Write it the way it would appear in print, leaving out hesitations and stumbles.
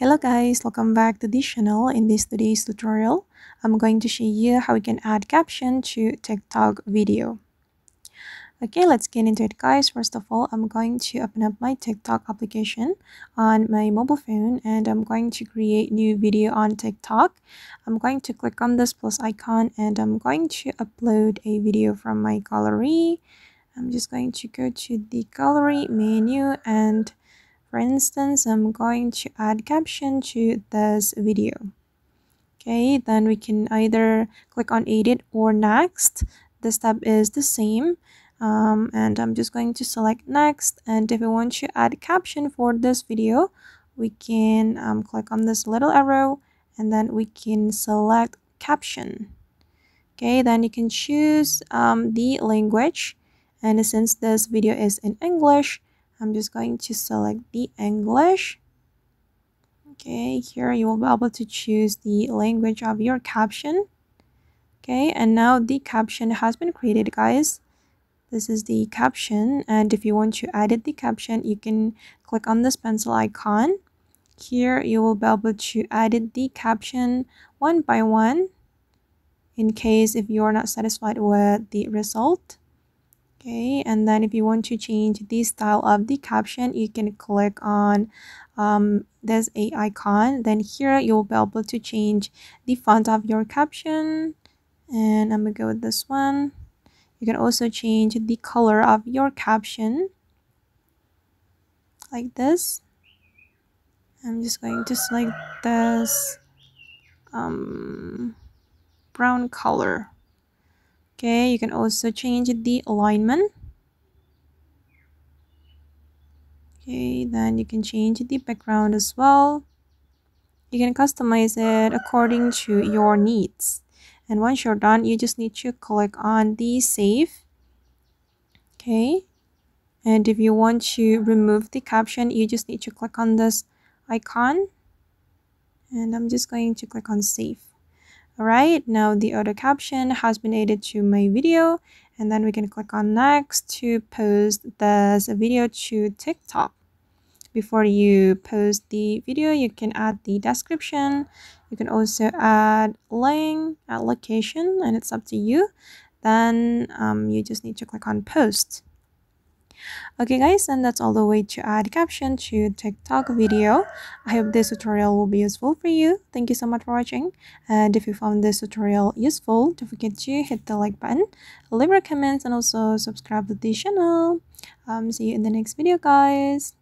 Hello guys, welcome back to this channel. In today's tutorial, I'm going to show you how we can add caption to TikTok video. Okay, let's get into it guys. First of all, I'm going to open up my TikTok application on my mobile phone and I'm going to create new video on TikTok. I'm going to click on this plus icon and I'm going to upload a video from my gallery. I'm just going to go to the gallery menu and for instance, I'm going to add caption to this video. Okay, then we can either click on edit or next. The step is the same. And I'm just going to select next. And if we want to add caption for this video, we can click on this little arrow and then we can select caption. Okay, then you can choose the language. And since this video is in English, I'm just going to select the English. Okay, here you will be able to choose the language of your caption. Okay, and now the caption has been created, guys. This is the caption, and if you want to edit the caption, you can click on this pencil icon. Here you will be able to edit the caption one by one in case if you're not satisfied with the result. Okay, and then if you want to change the style of the caption, you can click on this icon. Then here you'll be able to change the font of your caption, and I'm gonna go with this one. You can also change the color of your caption like this. I'm just going to select this brown color. Okay, you can also change the alignment. Okay, then you can change the background as well. You can customize it according to your needs. And once you're done, you just need to click on the save. Okay, and if you want to remove the caption, you just need to click on this icon. And I'm just going to click on save. Alright, now the auto caption has been added to my video, and then we can click on next to post this video to TikTok. Before you post the video, you can add the description. You can also add link, add location, and it's up to you. Then you just need to click on post. Okay guys, and that's all the way to add caption to TikTok video. I hope this tutorial will be useful for you. Thank you so much for watching, and if you found this tutorial useful, don't forget to hit the like button, leave your comments, and also subscribe to the channel. See you in the next video guys.